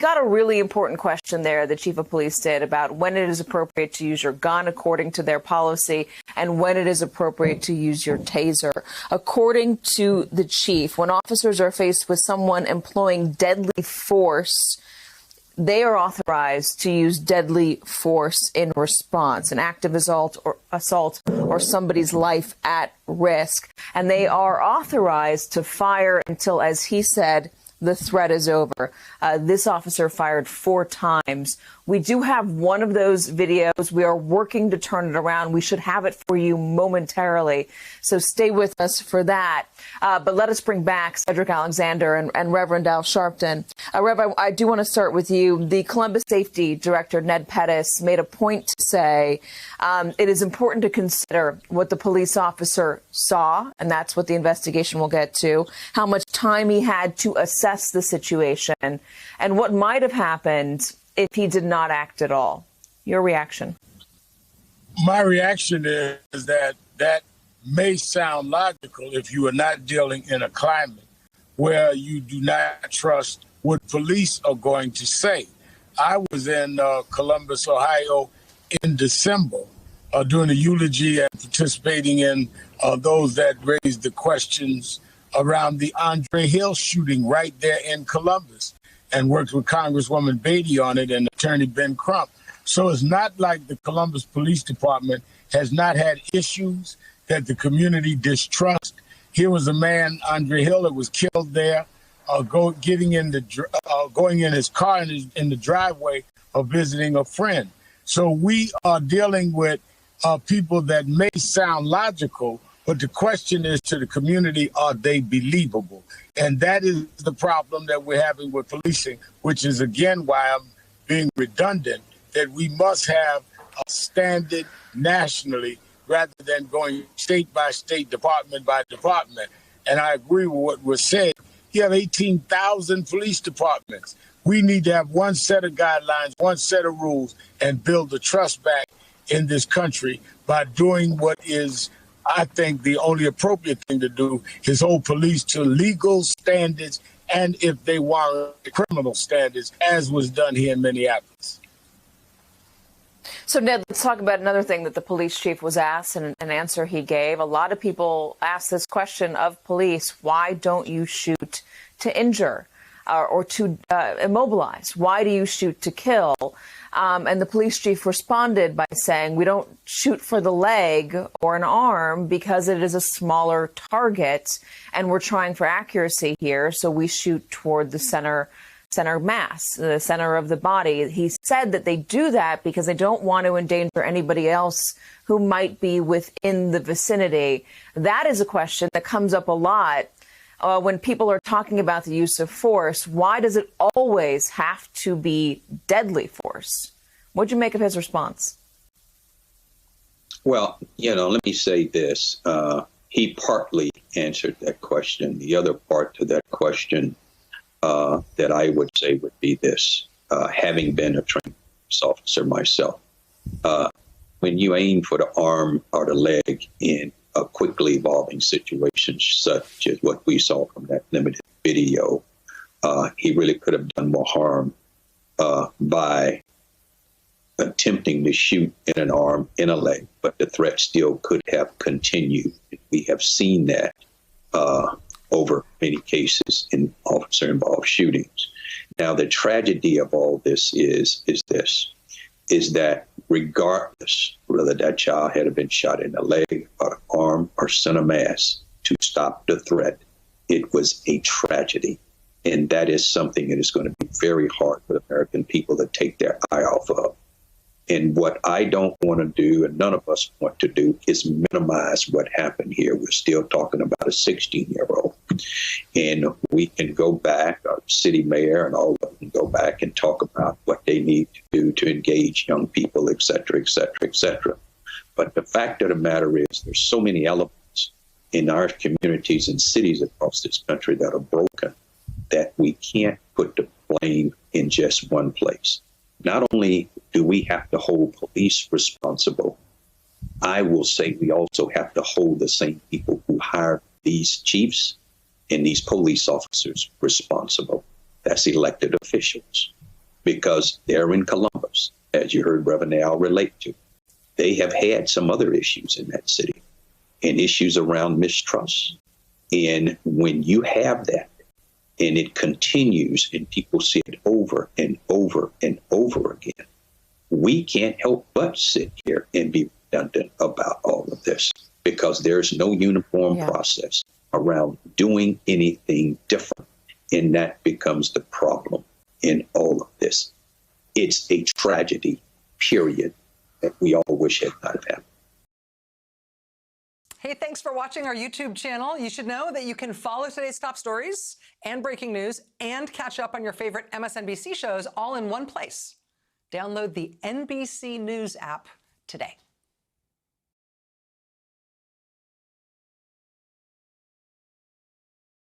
got a really important question there, the chief of police did, about when it is appropriate to use your gun according to their policy and when it is appropriate to use your taser. According to the chief, when officers are faced with someone employing deadly force, they are authorized to use deadly force in response, an active assault or somebody's life at risk. And they are authorized to fire until, as he said, the threat is over. This officer fired 4 times. We do have one of those videos. We are working to turn it around. We should have it for you momentarily. So stay with us for that. But let us bring back Cedric Alexander and Reverend Al Sharpton. Rev, I do want to start with you. The Columbus Safety Director, Ned Pettis, made a point to say it is important to consider what the police officer saw, and that's what the investigation will get to, how much time he had to assess the situation, and what might have happened if he did not act at all. Your reaction? My reaction is that may sound logical if you are not dealing in a climate where you do not trust what police are going to say. I was in Columbus, Ohio in December doing a eulogy and participating in those that raised the questions around the Andre Hill shooting right there in Columbus, and worked with Congresswoman Beatty on it and Attorney Ben Crump. So it's not like the Columbus Police Department has not had issues that the community distrust. Here was a man, Andre Hill, that was killed there, going in his car in the driveway of visiting a friend. So we are dealing with people that may sound logical, but the question is to the community, are they believable? And that is the problem that we're having with policing, which is, again, why I'm being redundant, that we must have a standard nationally rather than going state by state, department by department. And I agree with what was said. You have 18,000 police departments. We need to have one set of guidelines, one set of rules, and build the trust back in this country by doing what is, I think, the only appropriate thing to do is hold police to legal standards and, if they warrant, criminal standards, as was done here in Minneapolis. So, Ned, let's talk about another thing that the police chief was asked and an answer he gave. A lot of people ask this question of police: why don't you shoot to injure or to immobilize? Why do you shoot to kill? And the police chief responded by saying, we don't shoot for the leg or an arm because it is a smaller target and we're trying for accuracy here. So we shoot toward the center mass, the center of the body. He said that they do that because they don't want to endanger anybody else who might be within the vicinity. That is a question that comes up a lot when people are talking about the use of force. Why does it always have to be deadly force? What'd you make of his response? Well, let me say this. He partly answered that question. The other part to that question that I would say would be this, having been a trained police officer myself, when you aim for the arm or the leg in a quickly evolving situation such as what we saw from that limited video, he really could have done more harm by attempting to shoot in an arm, in a leg, but the threat still could have continued. We have seen that over many cases in officer-involved shootings. Now, the tragedy of all this is that regardless whether that child had been shot in the leg or the arm or center mass to stop the threat, it was a tragedy. And that is something that is going to be very hard for the American people to take their eye off of. And what I don't want to do, and none of us want to do, is minimize what happened here. We're still talking about a 16-year-old. And we can go back, our city mayor and all of them can go back and talk about what they need to do to engage young people, et cetera, et cetera, et cetera. But the fact of the matter is there's so many elements in our communities and cities across this country that are broken that we can't put the blame in just one place. Not only do we have to hold police responsible, I will say we also have to hold the same people who hire these chiefs and these police officers responsible. That's elected officials. because they're in Columbus, as you heard Reverend Al relate to. They have had some other issues in that city and issues around mistrust. And when you have that and it continues and people see it over and over and over again, we can't help but sit here and be redundant about all of this because there's no uniform process around doing anything different. And that becomes the problem in all of this. It's a tragedy, period, that we all wish had not happened. Hey, thanks for watching our YouTube channel. You should know that you can follow today's top stories and breaking news and catch up on your favorite MSNBC shows all in one place. Download the NBC News app today.